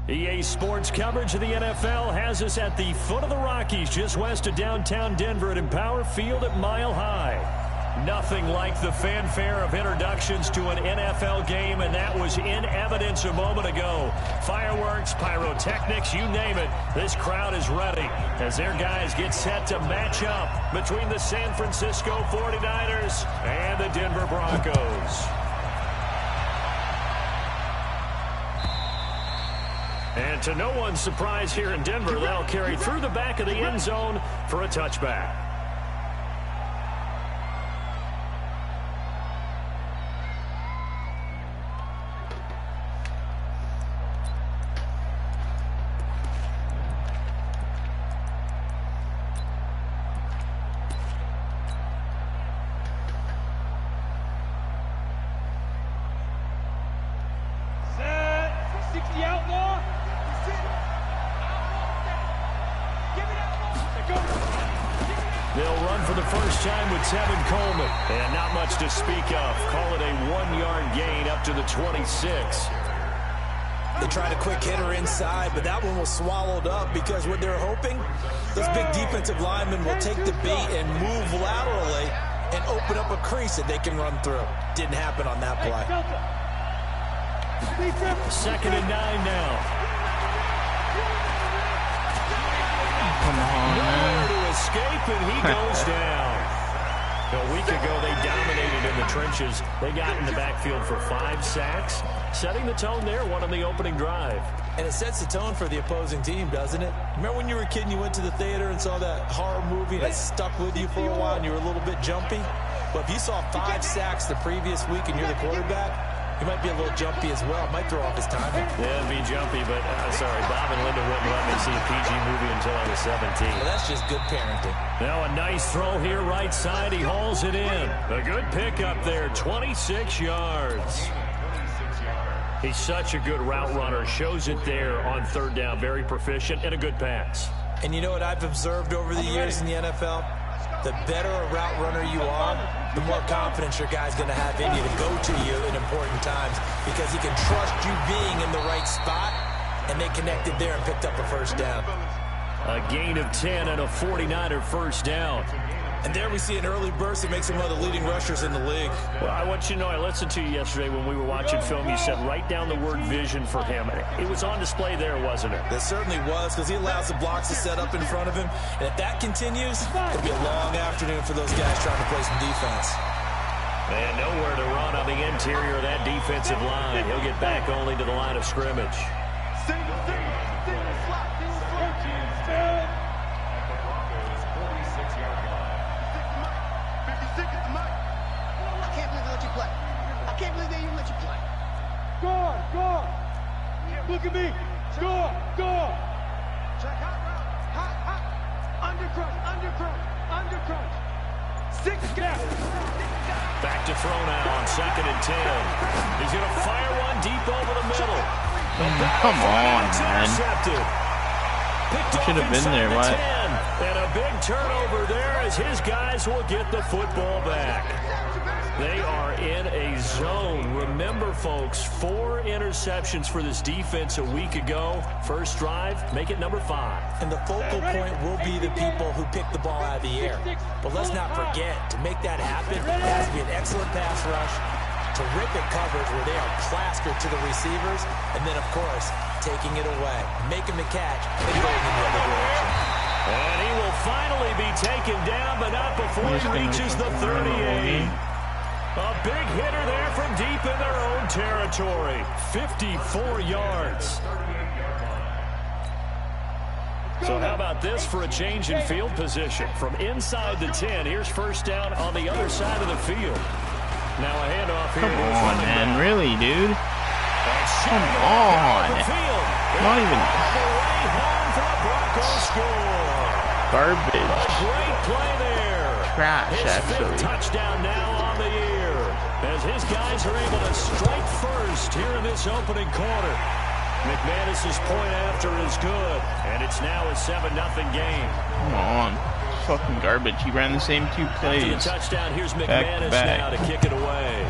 EA Sports coverage of the NFL has us at the foot of the Rockies, just west of downtown Denver at Empower Field at Mile High. Nothing like the fanfare of introductions to an NFL game, and that was in evidence a moment ago. Fireworks, pyrotechnics, you name it. This crowd is ready as their guys get set to match up between the San Francisco 49ers and the Denver Broncos. And to no one's surprise here in Denver, they'll carry through the back of the end zone for a touchback. They'll run for the first time with Tevin Coleman. And not much to speak of. Call it a 1-yard gain up to the 26. They tried a quick hitter inside, but that one was swallowed up because what they're hoping, those big defensive linemen will take the bait and move laterally and open up a crease that they can run through. Didn't happen on that play. 2nd and 9 now. Come on, man. To escape, and he goes down. A week ago, they dominated in the trenches. They got in the backfield for 5 sacks, setting the tone there, one on the opening drive. And it sets the tone for the opposing team, doesn't it? Remember when you were a kid and you went to the theater and saw that horror movie and it stuck with you for a while and you were a little bit jumpy? But if you saw 5 sacks the previous week and you're the quarterback, he might be a little jumpy as well. Might throw off his timing. Yeah, it'd be jumpy, but sorry, Bob and Linda wouldn't let me see a PG movie until I was 17. Well, that's just good parenting. Now a nice throw here, right side. He hauls it in. A good pickup there, 26 yards. He's such a good route runner. Shows it there on 3rd down. Very proficient and a good pass. And you know what I've observed over the years in the NFL? The better a route runner you are, the more confidence your guy's going to have in you to go to you in important times because he can trust you being in the right spot, and they connected there and picked up a 1st down. A gain of 10 and a 49er 1st down. And there we see an early burst that makes him one of the leading rushers in the league. Well, I want you to know, I listened to you yesterday when we were watching film. You said write down the word vision for him. It was on display there, wasn't it? It certainly was, because he allows the blocks to set up in front of him. And if that continues, it'll be a long afternoon for those guys trying to play some defense. And nowhere to run on the interior of that defensive line. He'll get back only to the line of scrimmage. Go! Look at me! Go! Check hot. Under crunch. 6 gap. Back to throw now on 2nd and 10. He's going to fire one deep over the middle. Come on, man. You should have been there. Why? And a big turnover there as his guys will get the football back. They are in a zone. Remember, folks, 4 interceptions for this defense a week ago. First drive, make it number 5. And the focal point will be the people who pick the ball out of the air. But let's not forget, to make that happen, it has to be an excellent pass rush, terrific coverage where they are plastered to the receivers, and then, of course, taking it away, making the catch, and going in the other direction. And he will finally be taken down, but not before he reaches the 38. A big hitter there from deep in their own territory. 54 yards. So how about this for a change in field position? From inside the 10, here's 1st down on the other side of the field. Now a handoff here. Come on, man. Really, dude? Come on. Not even. Garbage. Great play there. Trash, actually. Touchdown now on the year as his guys are able to strike first here in this opening quarter. McManus's point after is good, and it's now a 7-0 game. Come on. Fucking garbage. He ran the same 2 plays. After the touchdown, here's McManus now to kick it away.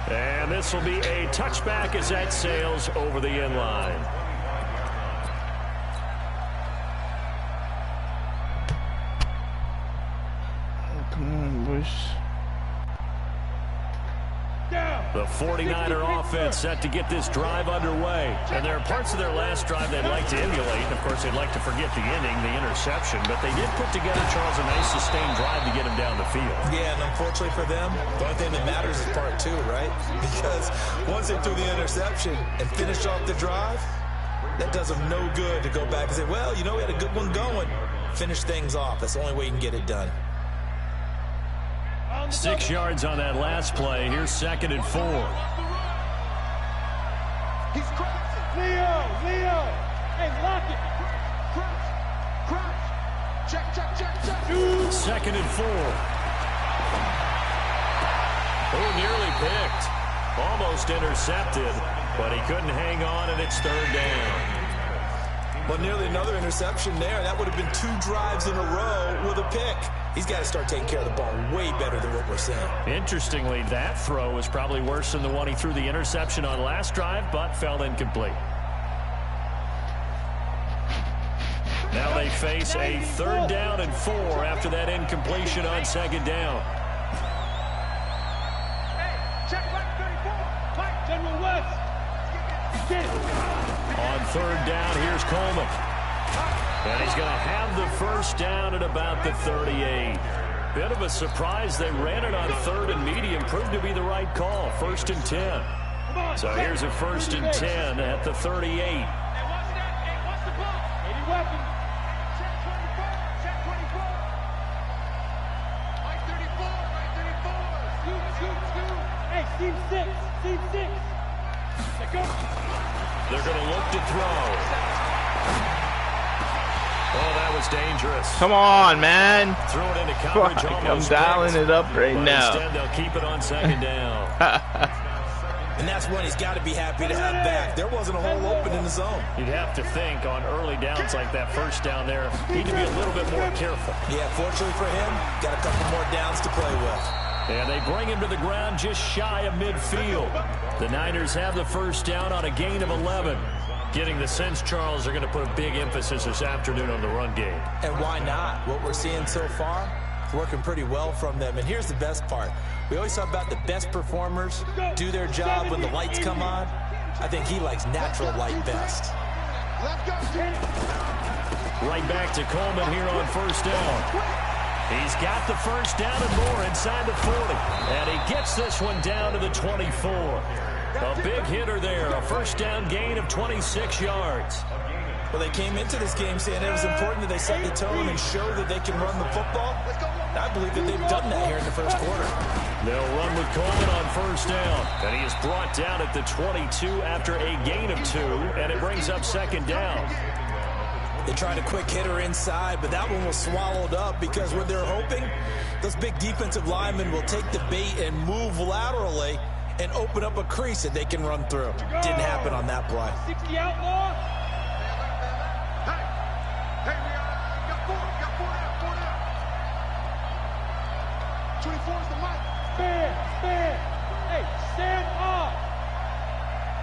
And this will be a touchback as that sails over the end line. Come on, boys. The 49er offense set to get this drive underway. And there are parts of their last drive they'd like to emulate. And, of course, they'd like to forget the inning, the interception. But they did put together, Charles, a nice sustained drive to get him down the field. Yeah, and unfortunately for them, the only thing that matters is part two, right? Because once they threw the interception and finished off the drive, that does them no good to go back and say, well, you know, we had a good one going. Finish things off. That's the only way you can get it done. 6 yards on that last play. Here's 2nd and 4. He's crouching. Leo. Hey, lock it. Crouch. Check. 2nd and 4. Oh, nearly picked. Almost intercepted, but he couldn't hang on, and it's 3rd down. Well, nearly another interception there. That would have been 2 drives in a row with a pick. He's got to start taking care of the ball way better than what we're seeing. Interestingly, that throw was probably worse than the one he threw the interception on last drive, but fell incomplete. Now they face a 3rd down and 4 after that incompletion on 2nd down. Hey, check right 34. Mike, General West. Get it. On 3rd down, here's Coleman. And he's going to have the first down at about the 38. Bit of a surprise. They ran it on 3rd and medium. Proved to be the right call. 1st and 10. So here's a 1st and 10 at the 38. Hey, watch that. Hey, watch the ball. 80 weapons. Check 24. Check 24. Mike 34. Mike 34. Scoot. Hey, team 6. Team 6. Let's go. They're going to look to throw. Oh, that was dangerous. Come on, man. Throw it into coverage. I'm dialing it up right now. Instead, they'll keep it on 2nd down. And that's one he's got to be happy to have back. There wasn't a hole open in the zone. You'd have to think on early downs like that 1st down there, need to be a little bit more careful. Yeah, fortunately for him, got a couple more downs to play with. And they bring him to the ground just shy of midfield. The Niners have the first down on a gain of 11. Getting the sense, Charles, they're going to put a big emphasis this afternoon on the run game. And why not? What we're seeing so far, it's working pretty well from them. And here's the best part. We always talk about the best performers do their job when the lights come on. I think he likes natural light best. Right back to Coleman here on 1st down. He's got the first down and more inside the 40. And he gets this one down to the 24. A big hitter there, a 1st down gain of 26 yards. Well, they came into this game saying it was important that they set the tone and show that they can run the football. And I believe that they've done that here in the 1st quarter. They'll run with Coleman on 1st down. And he is brought down at the 22 after a gain of 2, and it brings up 2nd down. They tried a quick hitter inside, but that one was swallowed up because what they're hoping, those big defensive linemen will take the bait and move laterally and open up a crease that they can run through. Didn't happen on that play. 60 outlaw. Hey, we got 4 down. 24 is the mic. Stand. Hey, stand up.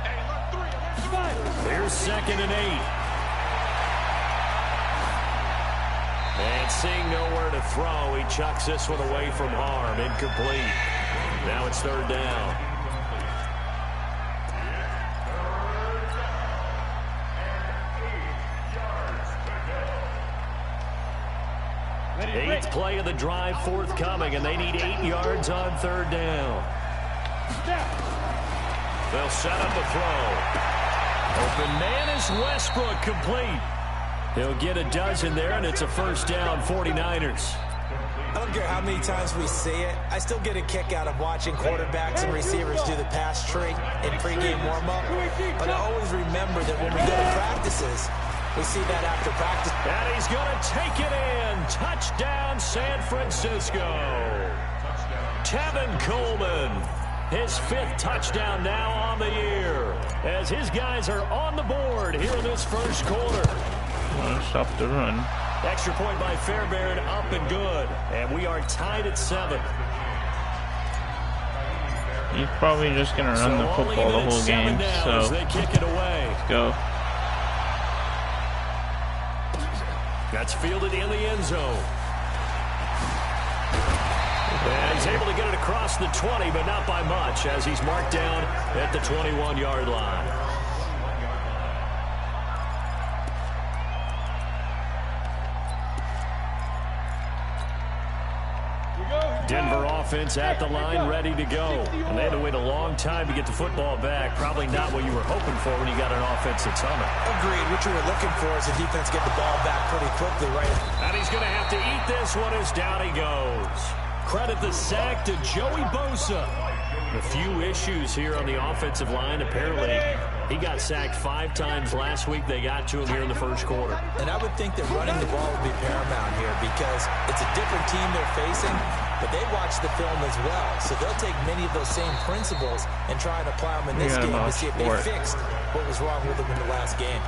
Hey, look, 3. Here's 2nd and 8. And seeing nowhere to throw, he chucks this one away from harm. Incomplete. Now it's 3rd down. Eighth play of the drive forthcoming, and they need 8 yards on 3rd down. They'll set up a throw. Open man is Westbrook, complete. He'll get a dozen there, and it's a 1st down, 49ers. I don't care how many times we see it. I still get a kick out of watching quarterbacks and receivers do the pass tree in pregame warm-up. But I always remember that when we go to practices, we see that after practice. And he's going to take it in. Touchdown, San Francisco. Tevin Coleman, his 5th touchdown now on the year, as his guys are on the board here in this 1st quarter. Stop the run. Extra point by Fairbairn, up and good. And we are tied at 7. He's probably just gonna run the football the whole game. So they kick it away. Let's go. That's fielded in the end zone. And he's able to get it across the 20, but not by much, as he's marked down at the 21-yard line. Denver offense at the line, ready to go. And they had to wait a long time to get the football back. Probably not what you were hoping for when you got an offense that's humming. Agreed. What you were looking for is the defense get the ball back pretty quickly, right? And he's going to have to eat this one as down he goes. Credit the sack to Joey Bosa. A few issues here on the offensive line. Apparently, he got sacked 5 times last week. They got to him here in the first quarter. And I would think that running the ball would be paramount here because it's a different team they're facing, but they watch the film as well. So they'll take many of those same principles and try and apply them in this game to see if they fixed what was wrong with them in the last game.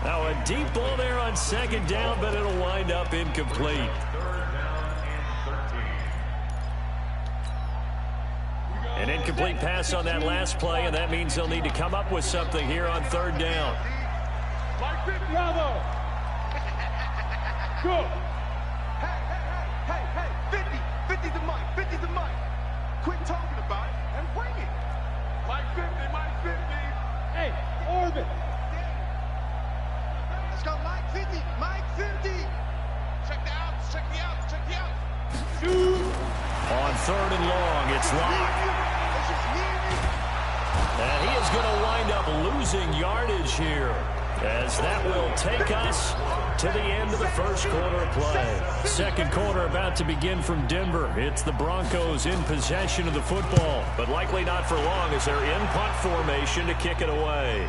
Now a deep ball there on second down, but it'll wind up incomplete. An incomplete pass on that last play, and that means they'll need to come up with something here on third down. Bravo. Good. Hey, 50's the mic, 50's the mic. Quit talking about it and bring it. Mike 50, Mike 50. Hey, orbit. Let's go, Mike 50, Mike 50. Check the outs, check the outs, check the outs. Shoot. On third and long, it's locked. And he is going to wind up losing yardage here, as that will take us to the end of the first quarter of play. Second quarter about to begin from Denver. It's the Broncos in possession of the football, but likely not for long as they're in punt formation to kick it away.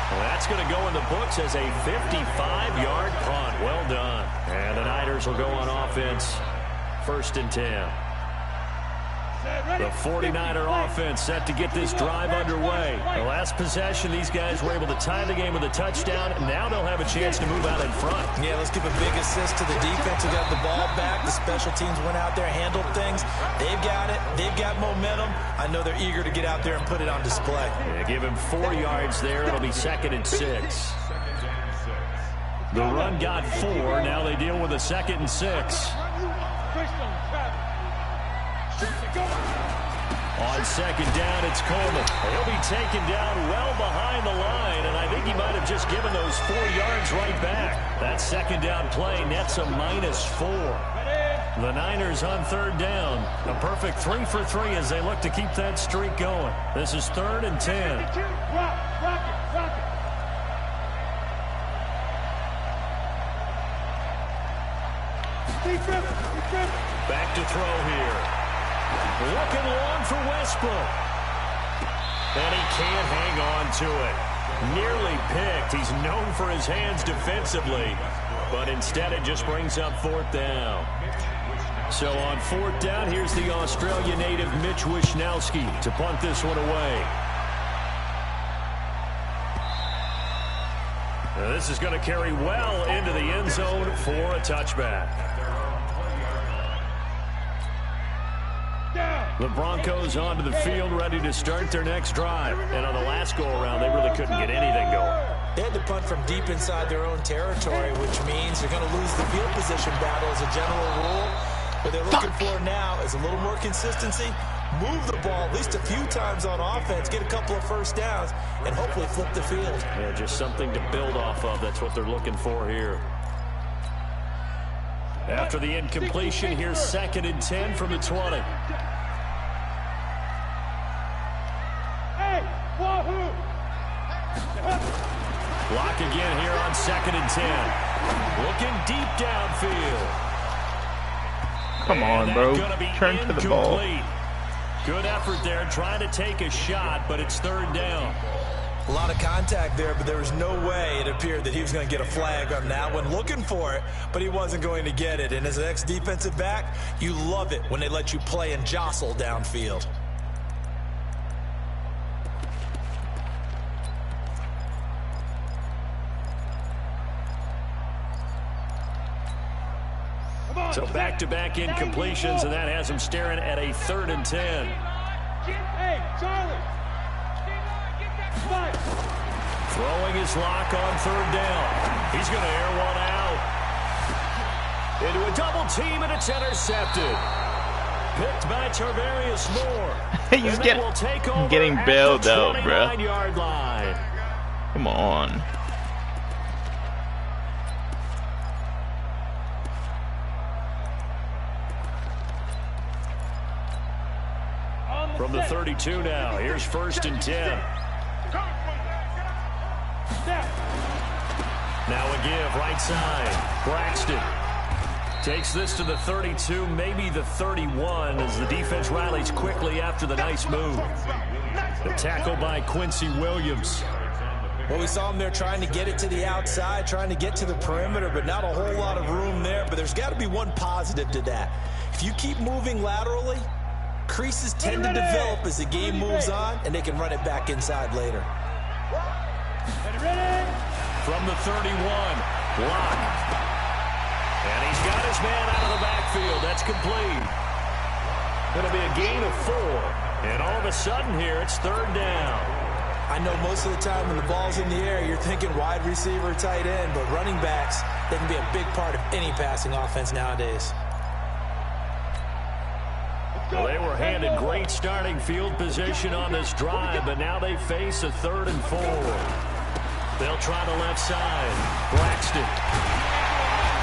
Well, that's going to go in the books as a 55-yard punt. Well done. And the Niners will go on offense, 1st and 10. The 49er offense set to get this drive underway. The last possession, these guys were able to tie the game with a touchdown. Now they'll have a chance to move out in front. Yeah, let's give a big assist to the defense who got the ball back. The special teams went out there, handled things. They've got it. They've got momentum. I know they're eager to get out there and put it on display. Yeah, give him 4 yards there. It'll be 2nd and 6. The run got 4. Now they deal with a 2nd and 6. On second down, it's Coleman. He'll be taken down well behind the line, and I think he might have just given those 4 yards right back. That second down play nets a -4. The Niners on third down. A perfect 3 for 3 as they look to keep that streak going. This is 3rd and 10. Rock it. Back to throw here. Looking long for Westbrook. And he can't hang on to it. Nearly picked. He's known for his hands defensively. But instead it just brings up 4th down. So on 4th down, here's the Australia native Mitch Wishnowsky to punt this one away. Now this is going to carry well into the end zone for a touchback. The Broncos onto the field, ready to start their next drive. And on the last go-around, they really couldn't get anything going. They had to punt from deep inside their own territory, which means they're going to lose the field position battle as a general rule. What they're looking for now is a little more consistency, move the ball at least a few times on offense, get a couple of first downs, and hopefully flip the field. Yeah, just something to build off of. That's what they're looking for here. After the incompletion, here's 2nd and 10 from the 20. Block again here on 2nd and 10. Looking deep downfield. Come on, bro. Turn to the ball. Good effort there, trying to take a shot, but it's 3rd down. A lot of contact there, but there was no way it appeared that he was going to get a flag on that one. Looking for it, but he wasn't going to get it. And as an ex-defensive back, you love it when they let you play and jostle downfield. So back-to-back incompletions, and that has him staring at a 3rd and 10. Hey, Charlie. Throwing his lock on 3rd down. He's going to air one out. Into a double team, and it's intercepted. Picked by Tarvarius Moore. He's getting bailed out, bro. Yard line. Come on. From the 32 now, here's 1st and 10. Now a give, right side. Braxton takes this to the 32, maybe the 31, as the defense rallies quickly after the nice move. The tackle by Quincy Williams. Well, we saw him there trying to get it to the outside, trying to get to the perimeter, but not a whole lot of room there. But there's got to be one positive to that. If you keep moving laterally, creases tend to develop as the game moves on, and they can run it back inside later. From the 31, block. And he's got his man out of the backfield. That's complete. Going to be a gain of 4. And all of a sudden here, it's 3rd down. I know most of the time when the ball's in the air, you're thinking wide receiver, tight end, but running backs, they can be a big part of any passing offense nowadays. Well, they were handed great starting field position on this drive, but now they face a 3rd and 4. They'll try the left side. Braxton.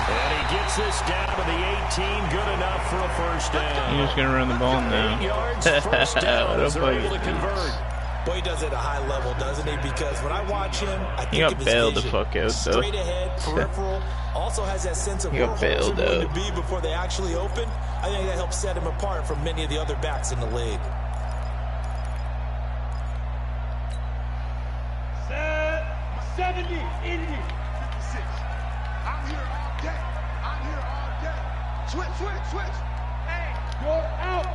And he gets this down to the 18. Good enough for a 1st down. He's just going to run the ball now. 8 yards, 1st down as they're able to convert. Boy, he does it at a high level, doesn't he? Because when I watch him, I think of his bailed vision. The fuck out, though. Straight ahead, peripheral. Also has that sense of where holes are going to be before they actually open. I think that helps set him apart from many of the other backs in the league. Set 70, 80. 56. I'm here all day. I'm here all day. Switch. Hey, You're out.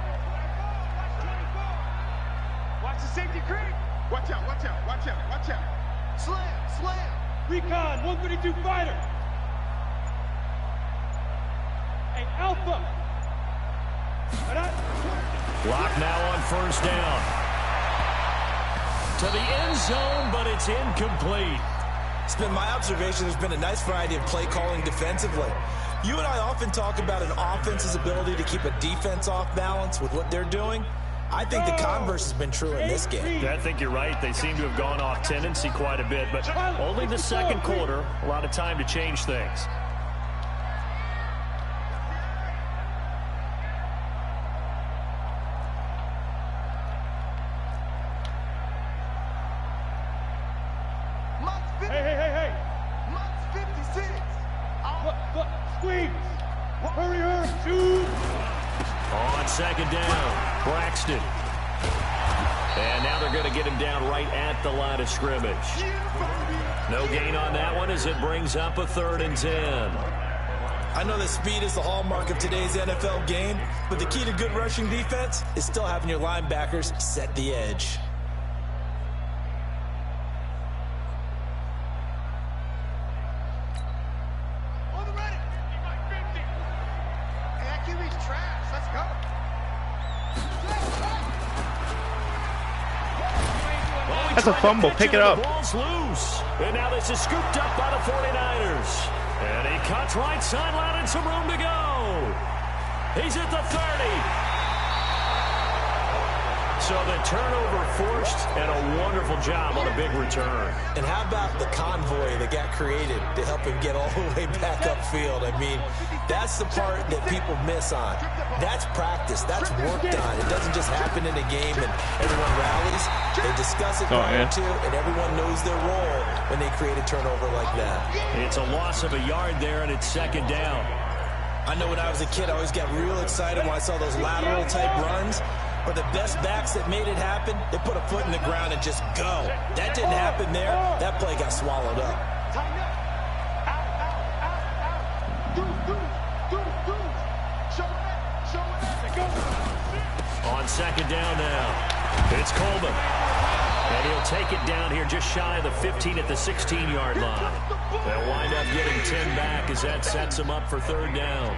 watch the safety creep. Watch out. Slam. Recon, 132 fighter. Hey, Alpha. Block now on 1st down. To the end zone, but it's incomplete. It's been my observation there's been a nice variety of play calling defensively. You and I often talk about an offense's ability to keep a defense off balance with what they're doing. I think the converse has been true in this game. I think you're right. They seem to have gone off tendency quite a bit, but only the 2nd quarter. A lot of time to change things. Hey. Months 56. Squeeze. Hurry, shoot. On 2nd down, Braxton. And now they're going to get him down right at the line of scrimmage. No gain on that one as it brings up a 3rd and 10. I know that speed is the hallmark of today's NFL game, but the key to good rushing defense is still having your linebackers set the edge. On the ready. 50. Hey, that QB's trash. Let's go. That's a fumble. Pick it up. The ball's loose. And now this is scooped up by the 49ers. And he cuts right sideline and some room to go. He's at the 30. So the turnover forced and a wonderful job on a big return. And how about the convoy that got created to help him get all the way back upfield? I mean, that's the part that people miss on. That's practice. That's work done. It doesn't just happen in a game and everyone rallies. They discuss it prior to, and everyone knows their role when they create a turnover like that. It's a loss of a yard there, and it's 2nd down. I know when I was a kid, I always got real excited when I saw those lateral-type runs. Or the best backs that made it happen, they put a foot in the ground and just go. That didn't happen there. That play got swallowed up. On 2nd down now, it's Coleman. And he'll take it down here just shy of the 15 at the 16-yard line. They'll wind up getting 10 back as that sets him up for 3rd down.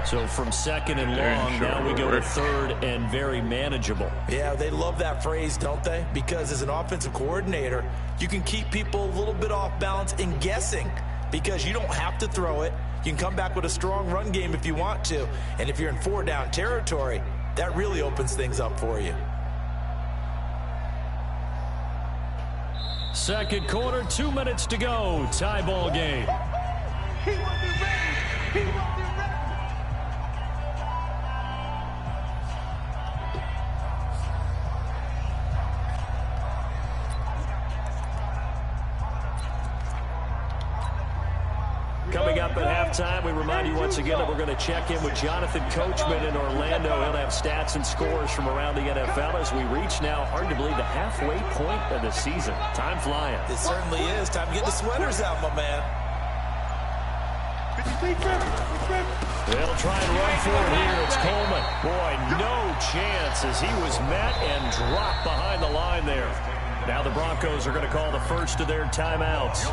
So from second and long, now we go to third and very manageable. Yeah, they love that phrase, don't they? Because as an offensive coordinator, you can keep people a little bit off balance and guessing because you don't have to throw it. You can come back with a strong run game if you want to. And if you're in 4-down territory, that really opens things up for you. Second quarter, 2 minutes to go. Tie ball game. He wasn't ready. He wasn't ready. Coming up at halftime, we remind you once again that we're going to check in with Jonathan Coachman in Orlando. He'll have stats and scores from around the NFL as we reach now, hard to believe, the halfway point of the season. Time flying. It certainly is. Time to get the sweaters out, my man. They'll try and run for it here. It's Coleman. Boy, no chance as he was met and dropped behind the line there. Now the Broncos are going to call the first of their timeouts.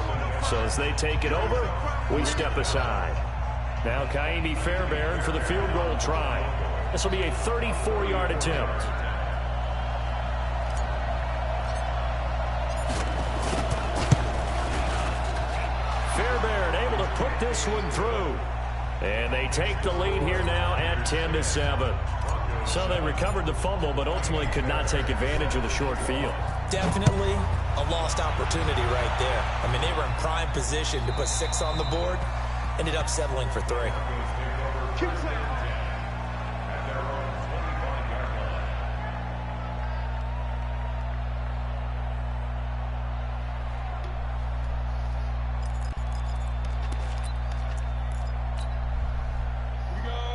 So as they take it over, we step aside. Now Kaimi Fairbairn for the field goal try. This will be a 34-yard attempt. Fairbairn able to put this one through. And they take the lead here now at 10-7. So they recovered the fumble, but ultimately could not take advantage of the short field. Definitely a lost opportunity right there. I mean, they were in prime position to put 6 on the board. Ended up settling for 3.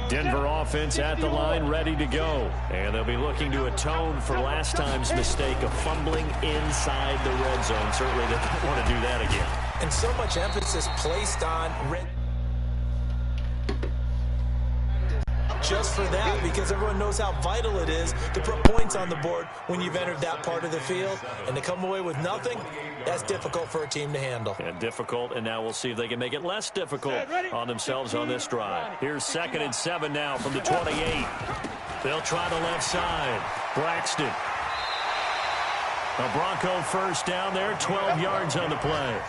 Denver offense at the line, ready to go. And they'll be looking to atone for last time's mistake of fumbling inside the red zone. Certainly they don't want to do that again. And so much emphasis placed on red just for that, because everyone knows how vital it is to put points on the board when you've entered that part of the field. And to come away with nothing, that's difficult for a team to handle. And difficult, and now we'll see if they can make it less difficult on themselves on this drive. Here's 2nd and 7 now from the 28. They'll try the left side. Braxton. A Bronco first down there, 12 yards on the play.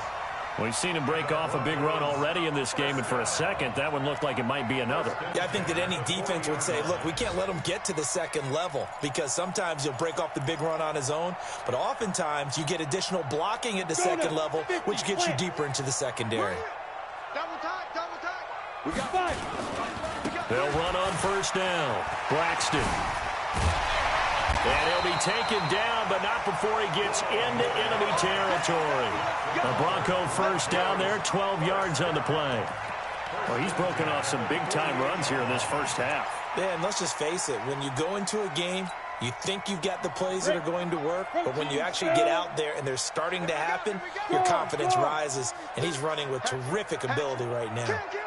We've seen him break off a big run already in this game, and for a second, that one looked like it might be another. Yeah, I think that any defense would say, look, we can't let him get to the second level, because sometimes he'll break off the big run on his own, but oftentimes you get additional blocking at the second level, which gets you deeper into the secondary. Double time, double time. We got 5. They'll run on first down. Braxton. And he'll be taken down, but not before he gets into enemy territory. A Bronco first down there, 12 yards on the play. Well, he's broken off some big-time runs here in this first half. Yeah, and let's just face it. When you go into a game, you think you've got the plays that are going to work, but when you actually get out there and they're starting to happen, your confidence rises, and he's running with terrific ability right now. Kill.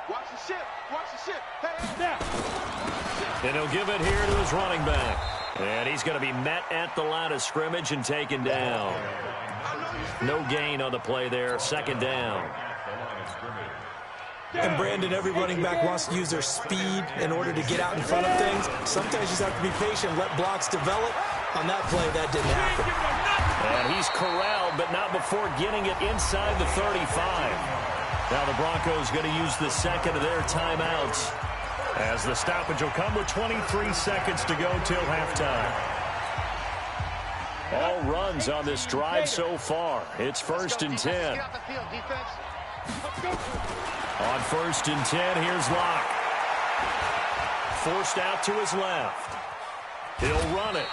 Watch the ship. Watch the ship. Hey. And he'll give it here to his running back. And he's going to be met at the line of scrimmage and taken down. No gain on the play there. 2nd down. And Brandon, every running back wants to use their speed in order to get out in front of things. Sometimes you just have to be patient, let blocks develop. On that play, that didn't happen. And he's corralled, but not before getting it inside the 35. Now the Broncos going to use the second of their timeouts, as the stoppage will come with 23 seconds to go till halftime. All runs on this drive so far. It's 1st and 10. On 1st and 10, here's Locke. Forced out to his left. He'll run it.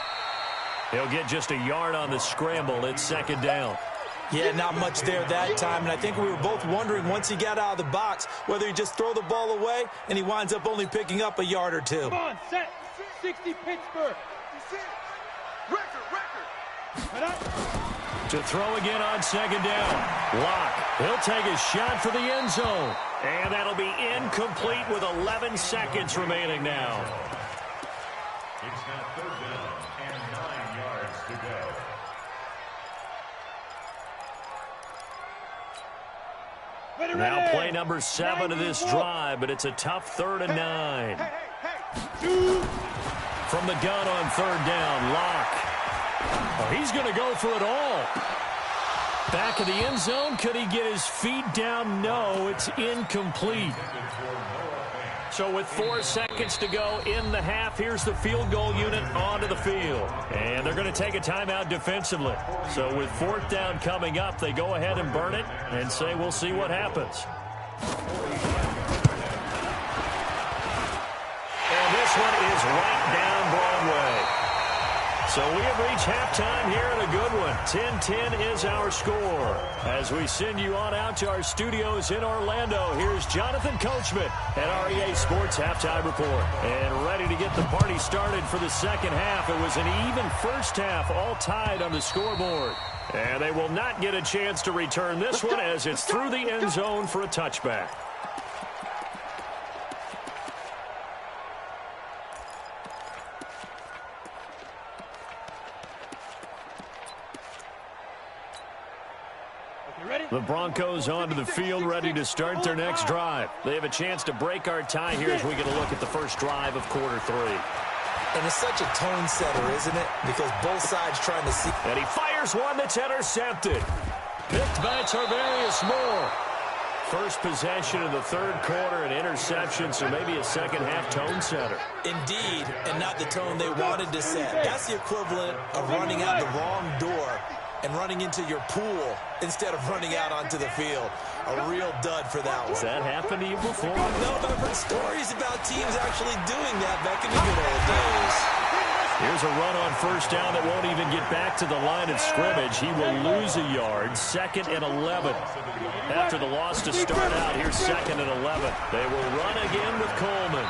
He'll get just a yard on the scramble. It's 2nd down. Yeah, not much there that time, and I think we were both wondering once he got out of the box whether he just throw the ball away and he winds up only picking up a yard or 2. Come on, set. 60 Pittsburgh. Record. To throw again on 2nd down. Locke, he'll take a shot for the end zone. And that'll be incomplete with 11 seconds remaining now. It's now 3rd down and 9 yards to go. Now play number 7 of this drive, but it's a tough 3rd and 9. From the gun on 3rd down, Locke. Oh, he's going to go for it all. Back of the end zone. Could he get his feet down? No, it's incomplete. So with 4 seconds to go in the half, here's the field goal unit onto the field. And they're going to take a timeout defensively. So with 4th down coming up, they go ahead and burn it and say we'll see what happens. And this one is right down Broadway. So we have reached halftime here in a good one. 10-10 is our score. As we send you on out to our studios in Orlando, here's Jonathan Coachman at REA Sports Halftime Report. And ready to get the party started for the second half. It was an even first half, all tied on the scoreboard. And they will not get a chance to return this one as it's through the end zone for a touchback. The Broncos onto the field, ready to start their next drive. They have a chance to break our tie here as we get a look at the first drive of quarter 3. And it's such a tone setter, isn't it? Because both sides trying to see. And he fires one that's intercepted. Picked by Tarvarius Moore. First possession of the 3rd quarter, an interception, so maybe a second-half tone setter. Indeed, and not the tone they wanted to set. That's the equivalent of running out the wrong door and running into your pool instead of running out onto the field. A real dud for that one. Has that happened to you before? No, but I've heard stories about teams actually doing that back in the good old days. Here's a run on 1st down that won't even get back to the line of scrimmage. He will lose a yard. 2nd and 11. After the loss to start out, here's 2nd and 11. They will run again with Coleman.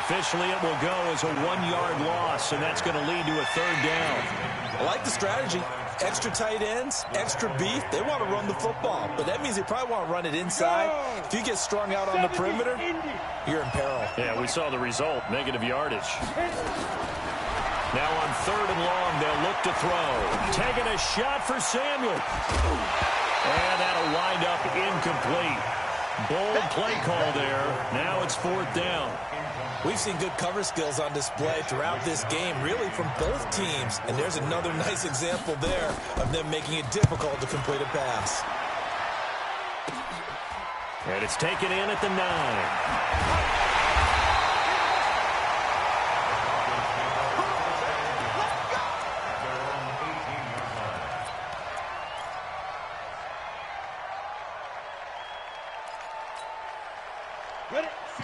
Officially, it will go as a 1-yard loss, and that's going to lead to a 3rd down. I like the strategy. Extra tight ends, extra beef. They want to run the football, but that means they probably want to run it inside. If you get strung out on the perimeter, you're in peril. Yeah, we saw the result, negative yardage. Now on 3rd and long, they'll look to throw. Taking a shot for Samuel. And that'll wind up incomplete. Bold play call there. Now it's 4th down. We've seen good cover skills on display throughout this game, really from both teams. And there's another nice example there of them making it difficult to complete a pass. And it's taken in at the 9.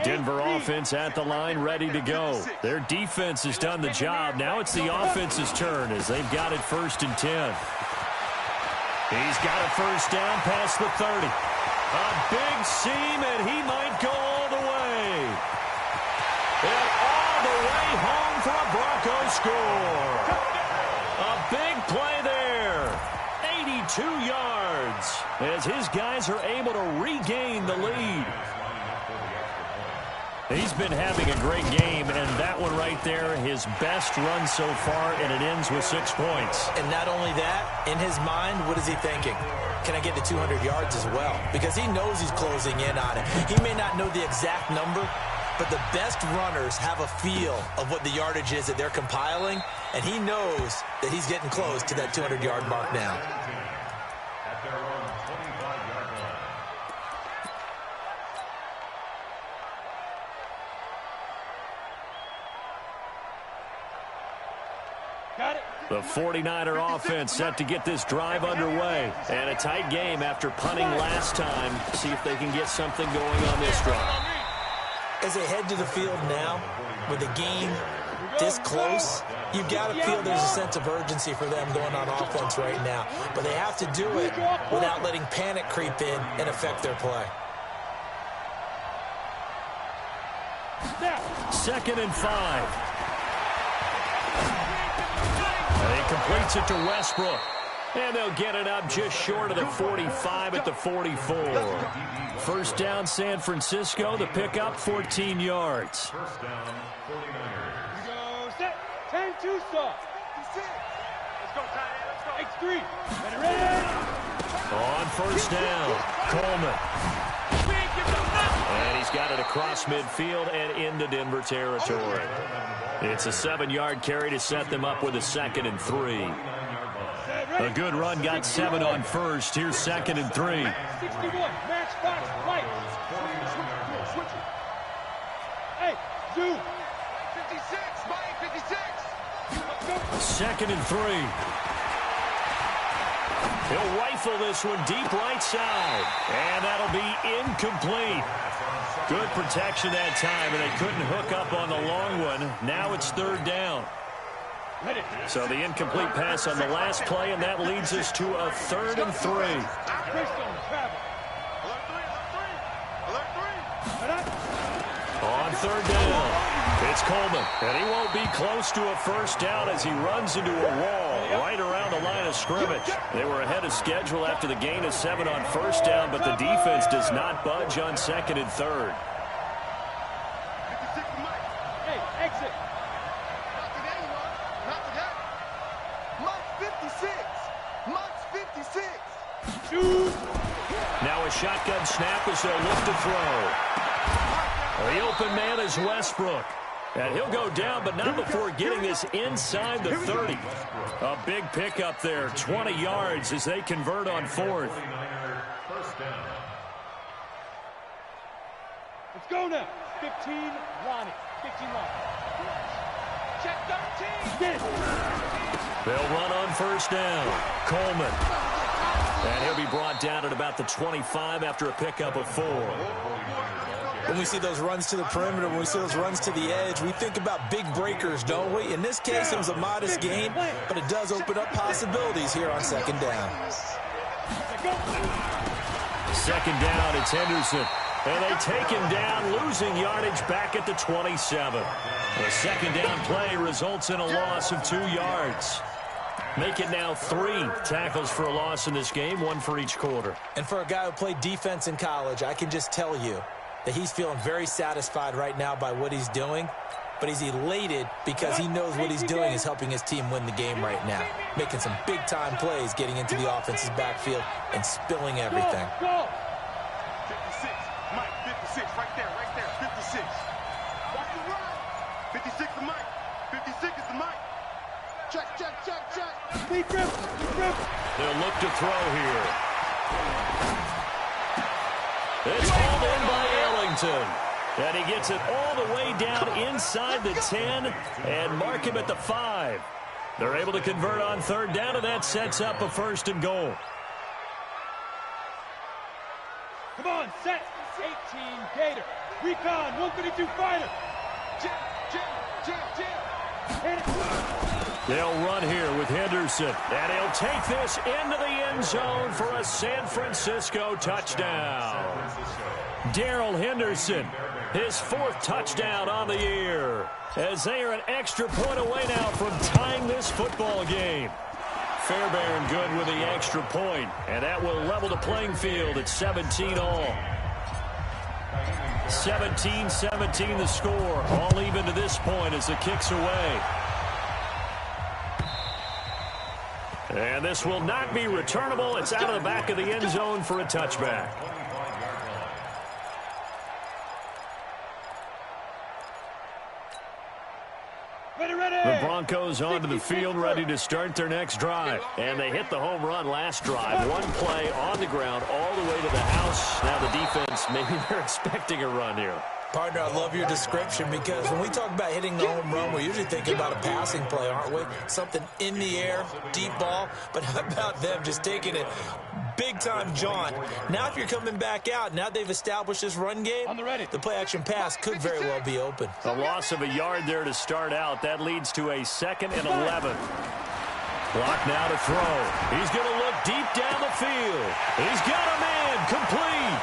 Denver offense at the line, ready to go. Their defense has done the job. Now it's the offense's turn as they've got it 1st and 10. He's got a 1st down past the 30. A big seam, and he might go all the way. And all the way home for a Broncos score. A big play there. 82 yards as his guys are able to regain the lead. He's been having a great game, and that one right there, his best run so far, and it ends with 6 points. And not only that, in his mind, what is he thinking? Can I get to 200 yards as well? Because he knows he's closing in on it. He may not know the exact number, but the best runners have a feel of what the yardage is that they're compiling, and he knows that he's getting close to that 200-yard mark now. The 49er offense set to get this drive underway. And a tight game after punting last time. See if they can get something going on this drive. As they head to the field now, with the game this close, you've got to feel there's a sense of urgency for them going on offense right now. But they have to do it without letting panic creep in and affect their play. 2nd and 5. He completes it to Westbrook. And they'll get it up just short of the 45 at the 44. 1st down, San Francisco. The pickup, 14 yards. 1st down, 49ers. Go set. 10-2 stop. Let's go, tight end. Let's go. X3. Ready. On 1st down. Coleman. And he's got it across midfield and into Denver territory. It's a 7-yard carry to set them up with a 2nd and 3. A good run got 7 on first. Here's 2nd and 3. 61, match box, right. Hey, Zoo. 56, Mike, 56. 2nd and 3. He'll rifle this one deep right side. And that'll be incomplete. Good protection that time, and they couldn't hook up on the long one. Now it's 3rd down. So the incomplete pass on the last play, and that leads us to a 3rd and 3. On 3rd down, it's Coleman, and he won't be close to a first down as he runs into a wall right around the line of scrimmage. They were ahead of schedule after the gain of 7 on first down, but the defense does not budge on 2nd and 3rd. Hey, exit. Not today, not today. Mike 56. Mike 56. Shoot. Now a shotgun snap as they'll look to throw. The open man is Westbrook. And he'll go down, but not before getting this inside the 30. A big pickup there, 20 yards as they convert on 4th. Let's go now. 15, Ronnie. 15, Ronnie. Check 13. Get it. They'll run on first down. Coleman. And he'll be brought down at about the 25 after a pickup of 4. When we see those runs to the perimeter, when we see those runs to the edge, we think about big breakers, don't we? In this case, it was a modest gain, but it does open up possibilities here on 2nd down. 2nd down, it's Henderson. And they take him down, losing yardage back at the 27. The 2nd down play results in a loss of 2 yards. Make it now 3 tackles for a loss in this game, 1 for each quarter. And for a guy who played defense in college, I can just tell you that he's feeling very satisfied right now by what he's doing, but he's elated because he knows what he's doing is helping his team win the game right now, making some big-time plays, getting into the offense's backfield and spilling everything. 56, Mike, 56, right there, 56. Watch the run. 56 to Mike. 56 is the Mike. Check. Speed grip. They'll look to throw here. It's hauled in by Ellington. And he gets it all the way down inside the 10 and mark him at the 5. They're able to convert on 3rd down, and that sets up a 1st and goal. Come on, set. 18, Gator. Recon, 132 fighter. Jam. Hit it. They'll run here with Henderson, and he'll take this into the end zone for a San Francisco touchdown. Darrell Henderson, his 4th touchdown on the year, as they are an extra point away now from tying this football game. Fairbairn good with the extra point, and that will level the playing field at 17 all. 17-17 the score, all even to this point as the kick's away. And this will not be returnable. It's out of the back of the end zone for a touchback. The Broncos onto the field, ready to start their next drive. And they hit the home run last drive. One play on the ground all the way to the house. Now the defense, maybe they're expecting a run here. Partner, I love your description because when we talk about hitting the home run, we're usually thinking about a passing play, aren't we? Something in the air, deep ball. But how about them just taking it big-time jaunt? Now if you're coming back out, now they've established this run game, the play-action pass could very well be open. A loss of a yard there to start out. That leads to a 2nd and 11. Clock now to throw. He's going to look deep down the field. He's got a man complete.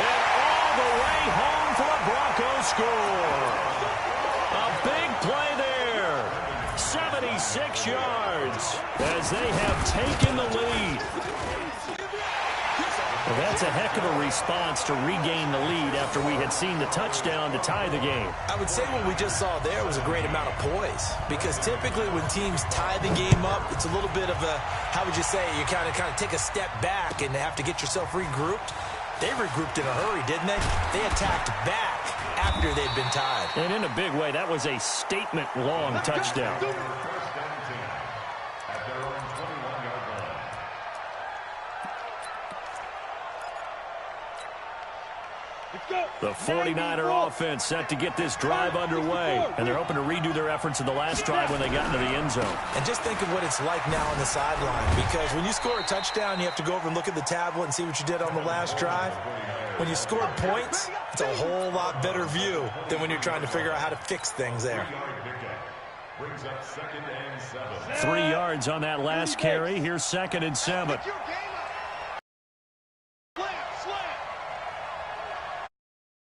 And all the way home for a Broncos score. A big play there. 76 yards as they have taken the lead. Well, that's a heck of a response to regain the lead after we had seen the touchdown to tie the game. I would say what we just saw there was a great amount of poise, because typically when teams tie the game up, it's a little bit of a, how would you say, you kind of take a step back and have to get yourself regrouped. They regrouped in a hurry, didn't they? They attacked back after they'd been tied. And in a big way, that was a statement-long touchdown. The 49er offense set to get this drive underway, and they're hoping to redo their efforts in the last drive when they got into the end zone. And just think of what it's like now on the sideline, because when you score a touchdown, you have to go over and look at the tablet and see what you did on the last drive. When you scored points, it's a whole lot better view than when you're trying to figure out how to fix things there. 3 yards on that last carry. Here's 2nd and 7.